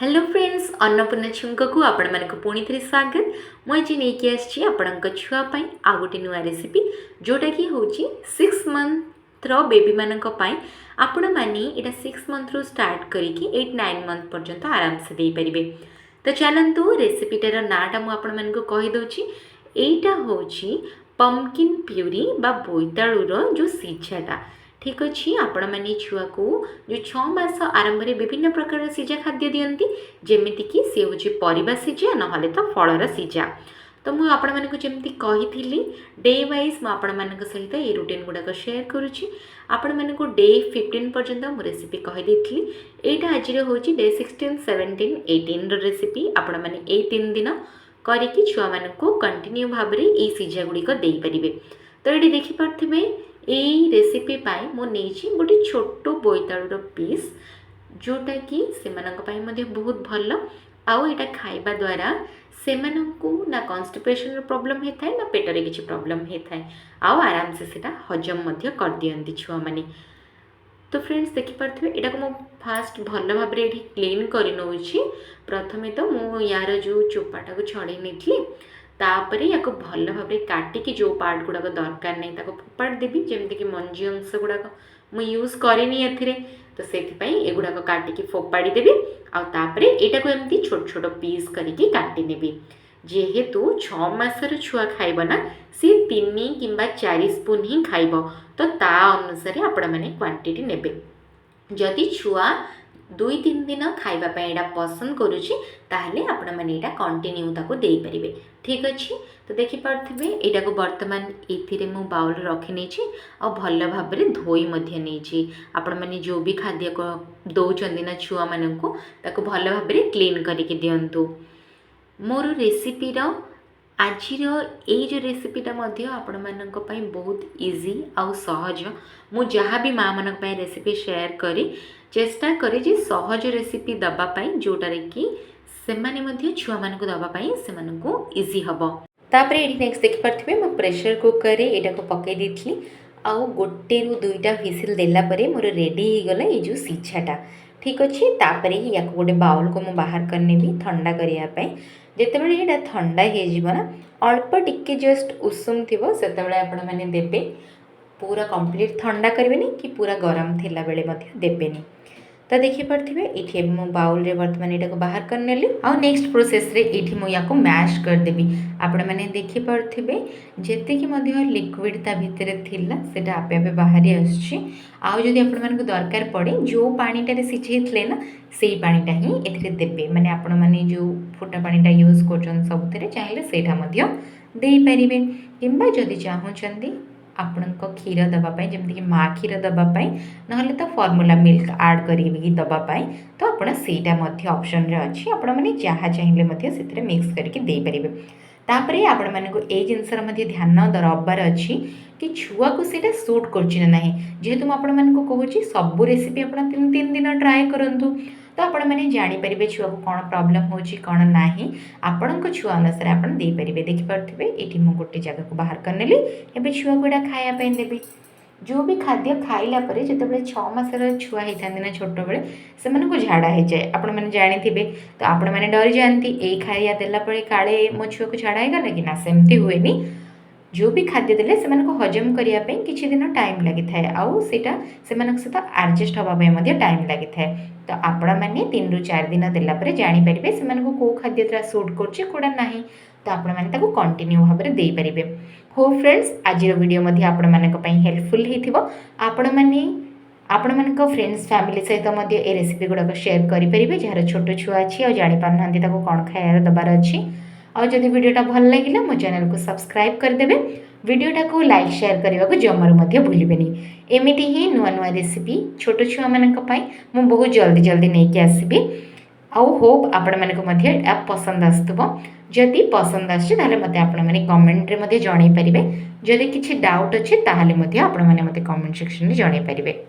Hello friends Annapurna छुंक को आपण मानक पुणी थे स्वागत मुझे नहीं आसी आपण छुआपाई आ गोटे नुआ रेसिपी जोटा कि हूँ 6 मंथ बेबी मानक आपण मैंने यहाँ 6 मंथ रू स्टार्ट करके 8-9 मंथ पर्यंत आराम से दे पारे। तो चलतु रेसिपीटार नाटा मुझे कहीदे यहीटा हूँ पम्पकिन प्यूरी बा बोईतालुर जो सिझाटा ठीक अच्छे आपण मैंने छुआ को जो 6 मास आरंभ में विभिन्न प्रकार सिझा खाद्य दियंती जेमितिक सी हूँ परिवा सिझा ना तो फलर सिझा। तो मुझे आपण मानक जमी कही डे वाइज मुझे सहित ये रूटीन गुड़ाक शेयर करुच्ची आपण मानक डे 15 पर्यंत मु रेसिपी कहीदी यहाँ आज हूँ डे 16, 17, 18 रेसिपी आपण मैंने ये 3 दिन करके छुआ मानक कंटिन्यू भाव में ये सिझा गुड़िक देपारे। तो ये देखिपे यही रेसिपी पाई मु नहीं गोटे छोट बोईतालुर पीस जोटा कि से बहुत भल आउ यहाँ खाइबा द्वारा से ना कन्स्टिपेशन प्रॉब्लम होता है ना पेटर किसी प्रॉब्लम होता है आउ आराम से सेटा हजम कर दियंती छुआ माने। तो फ्रेंड्स देखिपे यहाँ को मुझे फास्ट भल भाव में क्लीन कर नौची। प्रथमे तो मु यार जो चोपाटा को छड़े नहीं तापर या भल भाव में काटिकी जो पार्ट गुड़ाक दरकार नहीं फोपाड़ देवी जमीक मंजी अंश गुड़ाक मुझे यूज करनी एथिरे। तो से एगुड़ाक काटिकी फोपाड़ी देवी आउे यहाँ को एमती छोट छोट पीस करके काटिनेबी। जेहेतु 6 मासर छुआ खाइब ना सी 3 किंबा 4 स्पून ही खाइब तो ता अनुसार आपण मैंने क्वांटिटी नेबे। जदि छुआ 2-3 दिन खाइबापी यहाँ पसंद करुच्ची ताहले आपण मैंने यहाँ कंटिन्यू ताको दे पारिबे। ठीक अच्छे तो देखिपे यहाँ को बर्तमान ये मु बाउल रखी नहीं आ भल भाव में धोई नहीं आपण मैंने जो भी खाद्य को दौरान ना छुआ मानक भल भाव में क्लीन करके दिंतु। मोर रेसिपीर आज ये जो रेसिपीटा आपण मानक बहुत इजी आउ सहज मु जहाँ भी माँ मानक रेसिपी शेयर करी चेष्टा करे जे सहज रेसिपी दबापाई जोटारे कि सेमाने छुआ मानक दबापाई सेमानकु इजी हबो। तापरे एठी नेक्स्ट देखि परथिबे मु प्रेशर कुकर रे एटा को पकै देथली आउ गोटे रु 2टा व्हिसिल देला परे मोर रेडी हो गला ये जो सिझाटा। ठीक अच्छे तापरे ही या गोटे बाउल को मु बाहर करने भी ठंडा करिया पई जेतेबेले एटा ठंडा हे जिवो ना अल्प टिके जस्ट उषुम थिबो सेतेबेले आपण माने देबे पूरा कंप्लीट ठंडा करबेनी कि पूरा गरम थिला बेले मध्ये देबेनी। तो देखिपे ये मु बाउल रे बर्तमान यहाँ को बाहर कर नेली आउ नेक्स्ट प्रोसेस रे ये मुझे मैश करदेवी। आपण मैंने देखिपे जेते कि लिक्विड ता भितर थिला सेटा आपे आपे बाहरी आछि आउ जदि आपण मानक दरकार पड़े जो पानीटा सिझेइथिले ना सेही पानीटा ही एथिरे देबे माने आपण माने जो फुटा पानीटा यूज करछन सबुतरे चाहिले सेटा मध्य देई परिबे किंबा जदि चाहुचंदी आपण क्षीर दवापाई जमीक माँ क्षीर दवापाई ना तो फॉर्मूला मिल्क आड करी दवापाई तो आपड़ से ऑप्शन रे अच्छी आपण मैंने जहाँ चाहिए से मिक्स करके दे पारे। तापरे आपण मानक ए जिनसर ध्यान रबार अच्छी कि छुआ को सीटा सूट करछि ना जेहेतु आपण मानक कहूँ सबू रेसिपी आप 3 दिन ट्राए करूँ तो आपण मैंने जानीपर छुआ को कौन प्रॉब्लम होची कौन ना आपण छुआ अनुसार आप देपारे। देखिपे ये मुझे गोटे जगह को बाहर करनेली एवं छुआ को खायापी देवी। जो भी खाद्य खाइला परे जिते 6 मासर छुआ होता ना छोट बेले से झाड़ा हो जाए आपण मैंने जानी तो आपण मैंने डरी जाती यही खाइया देला काले मो छुआ को झाड़ा होगा कि ना सेमती हुए। जो भी खाद्य देले से हजम करने किसी दिन टाइम लगी थाए आउ सेटा से सहित एडजस्ट होगापी टाइम लगी थाए। तो आपण मैंने 3 ରୁ 4 दिन देला जानीपारे से कौ खाद्य सूट करोड़ा ना तो आपण मैंने कंटिन्यू भाव में दे पारे। हो फ्रेंड्स आज वीडियो आपण मानक हेल्पफुल होइथिबो आपण मानक फ्रेंड्स फैमिली सहित ये रेसिपी गुड़ाक शेयर करेंगे जार छोट छुआ अच्छी और जानी पारना कौन खाया दबार अच्छी। और जदि वीडियोटा भल लगिला मो चैनल को सब्सक्राइब करदेवे वीडियोटा को लाइक शेयर करने को जमार भूलें। एमती ही नुआ नुआ रेसिपी छोट छुआ मानक मु बहुत जल्दी नहीं आसबि आउ होप आपण मानक पसंद आसुथबो। जदि पसंद आछे ताले मते आपण माने कमेंट रे मते जणाई परिबे। जदि किछि डाउट अछि ताहाले मते आपण माने मते कमेंट सेक्शन रे जणाई परिबे।